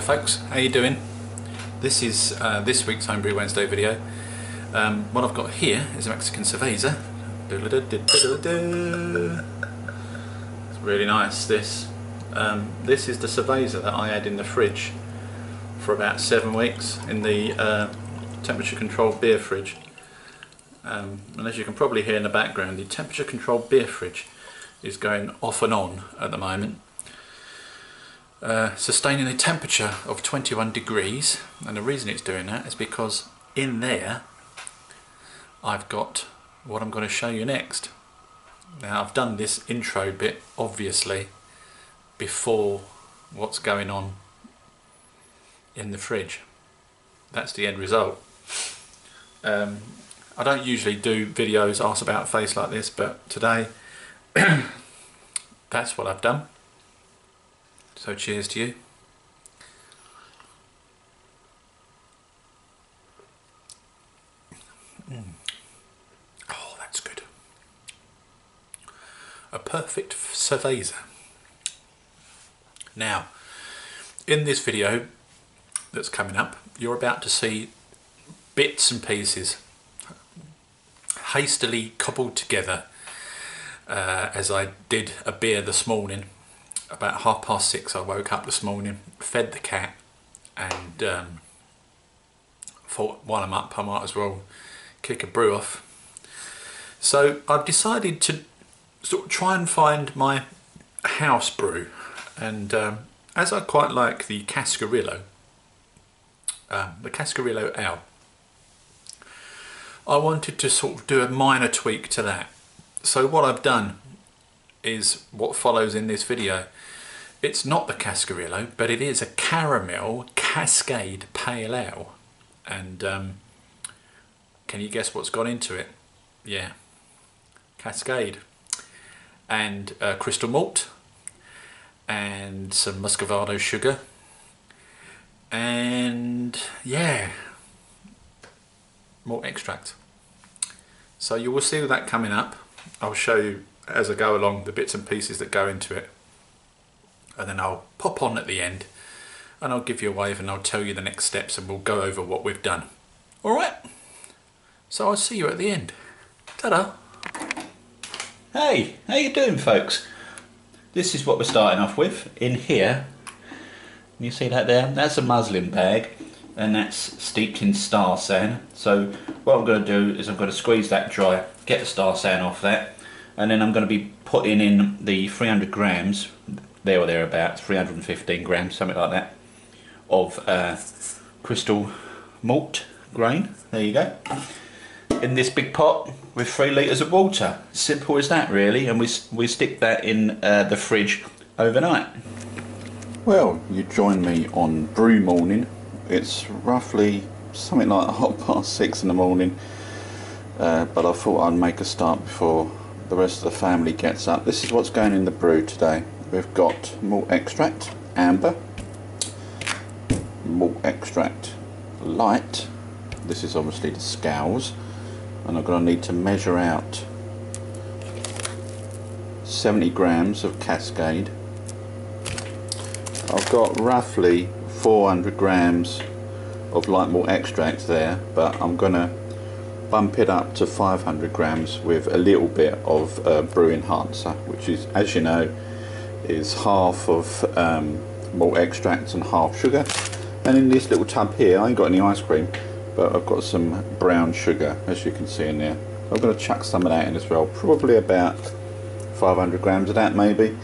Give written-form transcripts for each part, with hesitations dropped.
folks, how you doing? This is this week's Homebrew Wednesday video. What I've got here is a Mexican cerveza. It's really nice, this. This is the cerveza that I had in the fridge for about 7 weeks in the temperature controlled beer fridge. And as you can probably hear in the background, the temperature controlled beer fridge is going off and on at the moment. Sustaining a temperature of 21 degrees, and the reason it's doing that is because in there I've got what I'm going to show you next. Now, I've done this intro bit obviously before what's going on in the fridge. That's the end result. I don't usually do videos arse about face like this, but today that's what I've done. So cheers to you. Oh, that's good. A perfect cerveza. Now, in this video that's coming up, you're about to see bits and pieces hastily cobbled together as I did a beer this morning. About 6:30 I woke up this morning, fed the cat, and thought while I'm up I might as well kick a brew off. So I've decided to sort of try and find my house brew, and as I quite like the Cascarillo Ale, I wanted to sort of do a minor tweak to that. So what I've done is what follows in this video. It's not the Cascarillo, but it is a caramel Cascade Pale Ale. And can you guess what's gone into it? Yeah, Cascade. And crystal malt, and some muscovado sugar, and yeah, malt extract. So you will see that coming up. I'll show you as I go along the bits and pieces that go into it, and then I'll pop on at the end and I'll give you a wave and I'll tell you the next steps, and we'll go over what we've done. Alright, so I'll see you at the end. Ta-da! Hey, how you doing, folks? This is what we're starting off with. In here, you see that there? That's a muslin bag, and that's steeped in star san. So what I'm going to do is I'm going to squeeze that dry, get the star san off that, and then I'm going to be putting in the 300 grams, there or thereabouts, 315 grams, something like that, of crystal malt grain. There you go. In this big pot with 3 litres of water. Simple as that, really, and we stick that in the fridge overnight. Well, you join me on brew morning. It's roughly something like 6:30 in the morning, but I thought I'd make a start before the rest of the family gets up. This is what's going in the brew today. We've got malt extract, amber, malt extract light. This is obviously the scows, and I'm going to need to measure out 70 grams of Cascade. I've got roughly 400 grams of light malt extract there, but I'm going to bump it up to 500 grams with a little bit of brew enhancer, which is, as you know, is half of malt extract and half sugar. And in this little tub here, I ain't got any ice cream, but I've got some brown sugar, as you can see in there. I'm going to chuck some of that in as well, probably about 500 grams of that maybe.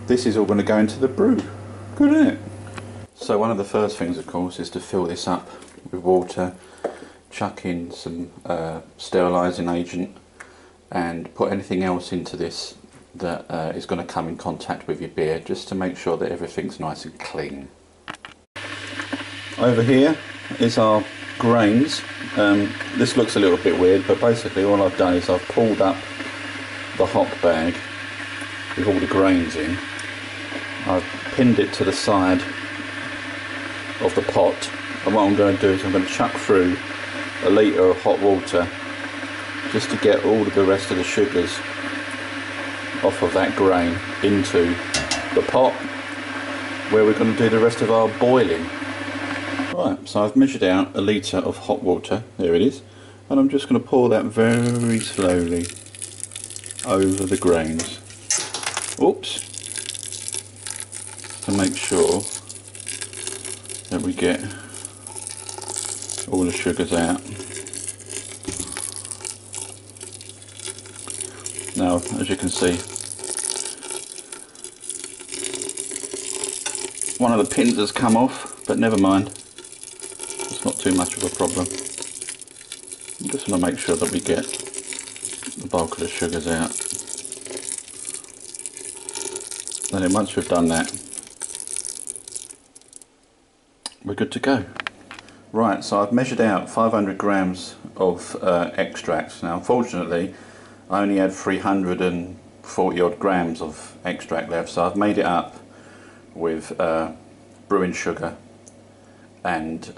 This is all going to go into the brew. Good, isn't it? So one of the first things, of course, is to fill this up with water, chuck in some sterilising agent, and put anything else into this that is going to come in contact with your beer, just to make sure that everything's nice and clean. Over here is our grains. This looks a little bit weird, but basically all I've done is I've pulled up the hop bag with all the grains in. I've pinned it to the side of the pot, and what I'm going to do is I'm going to chuck through a litre of hot water just to get all of the rest of the sugars off of that grain into the pot where we're going to do the rest of our boiling. Right, so I've measured out a litre of hot water, there it is, and I'm just going to pour that very slowly over the grains. Oops! To make sure that we get all the sugars out. Now, as you can see, one of the pins has come off, but never mind, it's not too much of a problem. I just want to make sure that we get the bulk of the sugars out. And then once we've done that, we're good to go. Right, so I've measured out 500 grams of extract. Now unfortunately I only had 340 odd grams of extract left, so I've made it up with brewing sugar and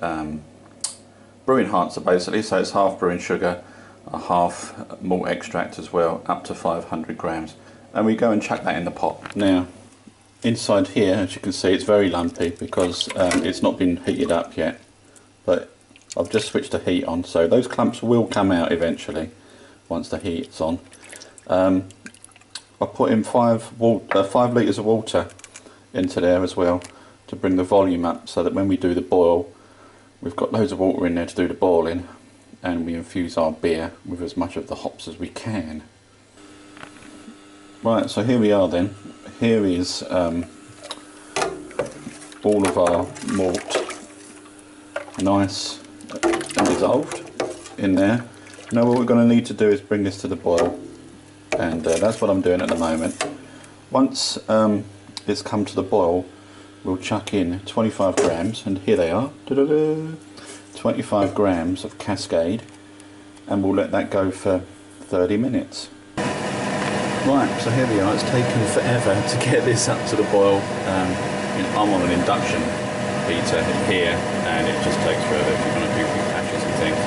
brewing enhancer basically, so it's half brewing sugar, a half malt extract as well, up to 500 grams. And we go and chuck that in the pot. Now inside here, as you can see, it's very lumpy because it's not been heated up yet, but I've just switched the heat on, so those clumps will come out eventually once the heat's on. I put in 5 litres of water into there as well to bring the volume up, so that when we do the boil, we've got loads of water in there to do the boiling, and we infuse our beer with as much of the hops as we can. Right, so here we are then. Here is all of our malt nice and dissolved in there. Now what we're going to need to do is bring this to the boil, and that's what I'm doing at the moment. Once it's come to the boil, we'll chuck in 25 grams, and here they are, 25 grams of Cascade, and we'll let that go for 30 minutes. Right, so here we are. It's taken forever to get this up to the boil. I'm on an induction heater here, and it just takes forever if you're going to do big patches and things.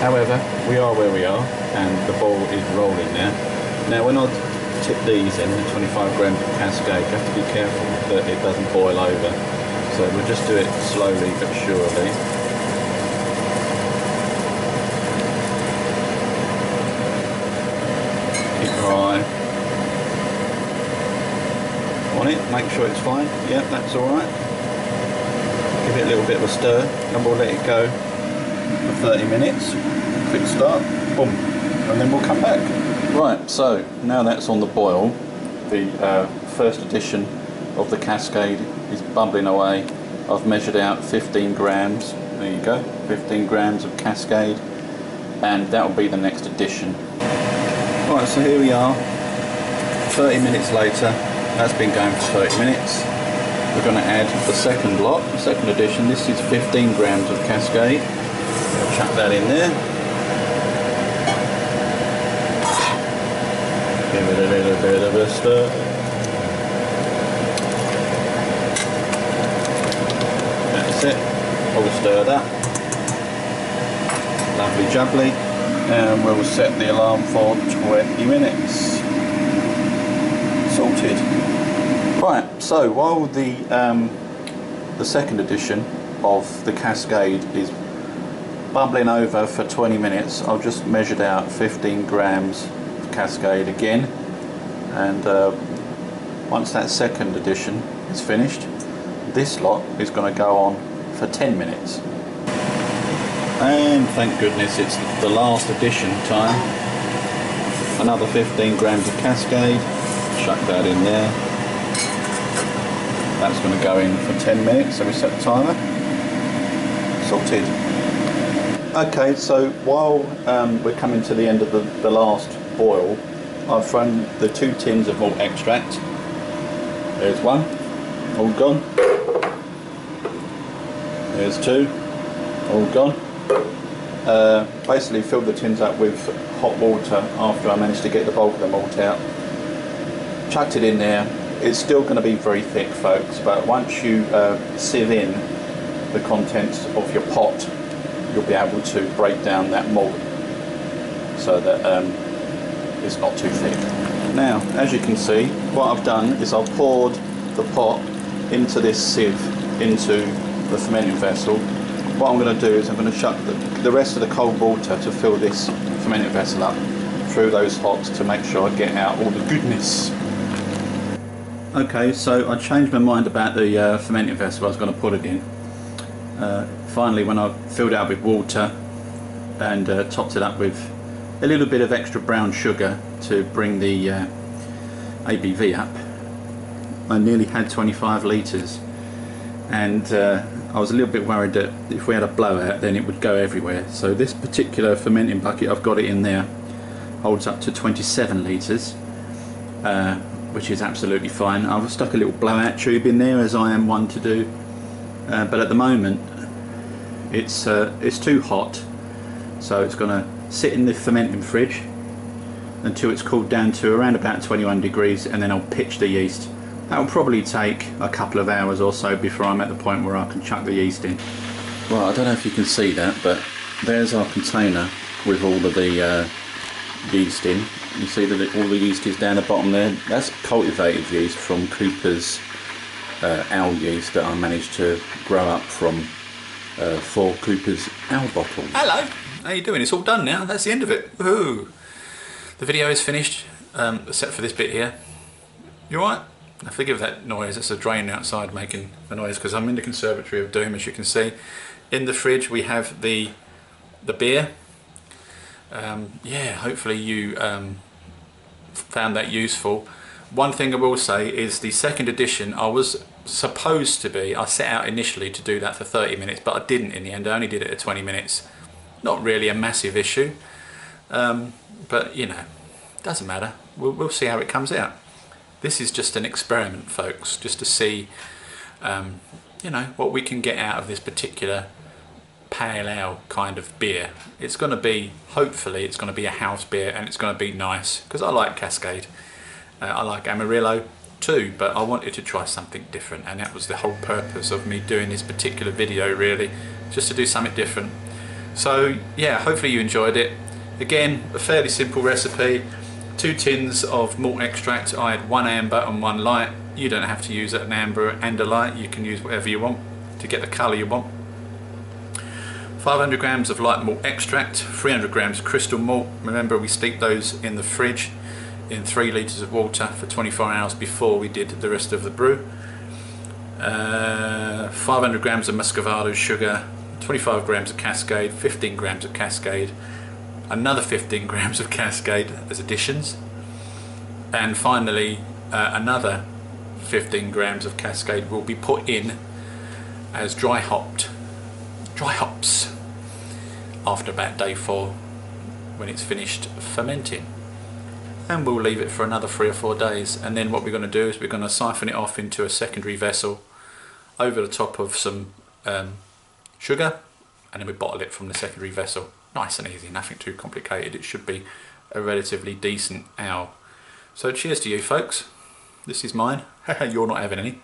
However, we are where we are, and the bowl is rolling now. Now when I tip these in, the 25 grams of Cascade, you have to be careful that it doesn't boil over. So we'll just do it slowly but surely. Keep your eye on it, make sure it's fine. Yep, that's alright. Give it a little bit of a stir, and we'll let it go for 30 minutes. Quick start, boom, and then we'll come back. Right, so now that's on the boil, the first edition of the Cascade is bubbling away. I've measured out 15 grams, there you go, 15 grams of Cascade, and that will be the next edition. Right, so here we are, 30 minutes later. That's been going for 30 minutes. We're going to add the second lot, the second edition. This is 15 grams of Cascade. I'll chuck that in there. Give it a little bit of a stir. That's it. I'll stir that. Lovely jubbly. And we'll set the alarm for 20 minutes. Sorted. Right, so while the second edition of the Cascade is bubbling over for 20 minutes, I've just measured out 15 grams of Cascade again, and once that second edition is finished, this lot is going to go on for 10 minutes. And thank goodness it's the last edition time. Another 15 grams of Cascade, chuck that in there. That's going to go in for 10 minutes, so we set the timer. Sorted. Okay, so while we're coming to the end of the last boil, I've thrown the 2 tins of malt extract. There's one, all gone. There's 2, all gone. Basically filled the tins up with hot water after I managed to get the bulk of the malt out. Chucked it in there. It's still going to be very thick, folks, but once you sieve in the contents of your pot, you'll be able to break down that malt so that it's not too thick. Now, as you can see, what I've done is I've poured the pot into this sieve, into the fermenting vessel, what I'm going to do is I'm going to shut the rest of the cold water to fill this fermenting vessel up through those hops to make sure I get out all the goodness. Okay, so I changed my mind about the fermenting vessel I was going to put it in. Finally, when I filled it up with water and topped it up with a little bit of extra brown sugar to bring the ABV up, I nearly had 25 litres, and I was a little bit worried that if we had a blowout then it would go everywhere. So this particular fermenting bucket, I've got it in there, holds up to 27 litres, which is absolutely fine. I've stuck a little blowout tube in there, as I am one to do, but at the moment it's too hot, so it's going to sit in the fermenting fridge until it's cooled down to around about 21 degrees, and then I'll pitch the yeast. That will probably take a couple of hours or so before I'm at the point where I can chuck the yeast in. Well, I don't know if you can see that, but there's our container with all of the yeast in. You see that all the yeast is down the bottom there. That's cultivated yeast from Cooper's ale yeast that I managed to grow up from 4 Cooper's ale bottles. Hello, how you doing? It's all done now. That's the end of it. Woohoo! The video is finished, except for this bit here. You alright? Now forgive that noise. It's a drain outside making the noise because I'm in the Conservatory of Doom, as you can see. In the fridge we have the beer. Yeah, hopefully you found that useful. One thing I will say is the second edition, I was supposed to be, I set out initially to do that for 30 minutes, but I didn't in the end. I only did it at 20 minutes. Not really a massive issue, but you know, doesn't matter. We'll see how it comes out. This is just an experiment, folks, just to see you know, what we can get out of this particular pale ale kind of beer. It's going to be, hopefully it's going to be a house beer, and it's going to be nice because I like Cascade. I like Amarillo too, but I wanted to try something different, and that was the whole purpose of me doing this particular video, really, just to do something different. So yeah, hopefully you enjoyed it. Again, a fairly simple recipe. 2 tins of malt extract. I had 1 amber and 1 light. You don't have to use an amber and a light, you can use whatever you want to get the colour you want. 500 grams of light malt extract, 300 grams of crystal malt. Remember, we steeped those in the fridge in 3 litres of water for 24 hours before we did the rest of the brew. 500 grams of muscovado sugar, 25 grams of Cascade, 15 grams of Cascade, another 15 grams of Cascade as additions, and finally another 15 grams of Cascade will be put in as dry hops after about day 4 when it's finished fermenting, and we'll leave it for another 3 or 4 days. And then what we're going to do is we're going to siphon it off into a secondary vessel over the top of some sugar, and then we bottle it from the secondary vessel. Nice and easy, nothing too complicated. It should be a relatively decent ale. So cheers to you folks. This is mine. You're not having any.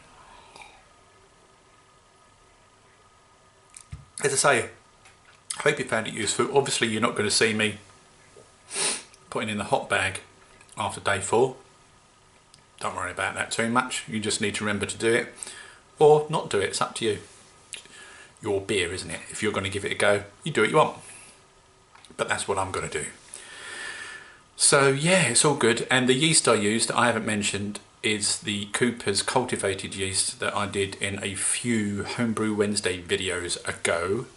As I say, I hope you found it useful. Obviously you're not going to see me putting in the hot bag after day 4. Don't worry about that too much. You just need to remember to do it or not do it. It's up to you. Your beer, isn't it? If you're going to give it a go, you do what you want. But that's what I'm going to do. So yeah, it's all good. And the yeast I used, I haven't mentioned, is the Cooper's cultivated yeast that I did in a few Homebrew Wednesday videos ago.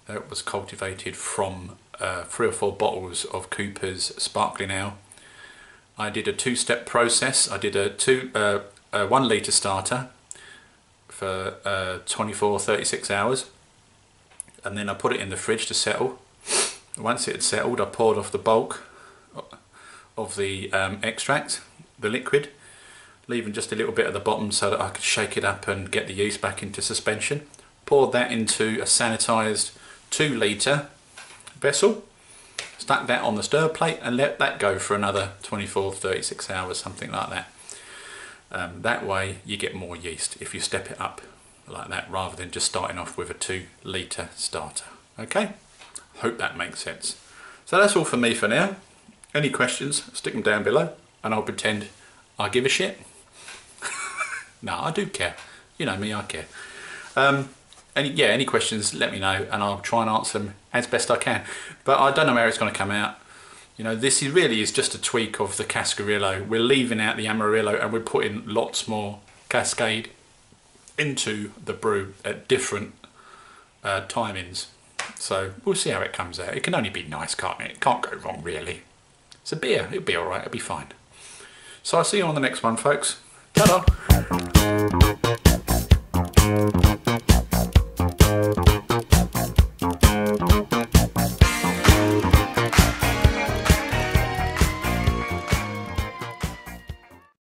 That was cultivated from 3 or 4 bottles of Cooper's sparkling ale. I did a 2-step process. I did a 1 litre starter for 24-36 hours, and then I put it in the fridge to settle. Once it had settled, I poured off the bulk of the extract, the liquid, leaving just a little bit at the bottom so that I could shake it up and get the yeast back into suspension. Poured that into a sanitised 2 litre vessel, stuck that on the stir plate and let that go for another 24-36 hours, something like that. That way you get more yeast if you step it up like that, rather than just starting off with a 2 litre starter. Okay, hope that makes sense. So that's all for me for now. Any questions, stick them down below and I'll pretend I give a shit. No, I do care. You know me, I care. any questions, let me know, and I'll try and answer them as best I can. But I don't know how it's going to come out. You know, this really is just a tweak of the Cascarillo. We're leaving out the Amarillo and we're putting lots more Cascade into the brew at different timings. So we'll see how it comes out. It can only be nice, can't it? It can't go wrong, really. It's a beer. It'll be all right. It'll be fine. So I'll see you on the next one, folks. Ta-da!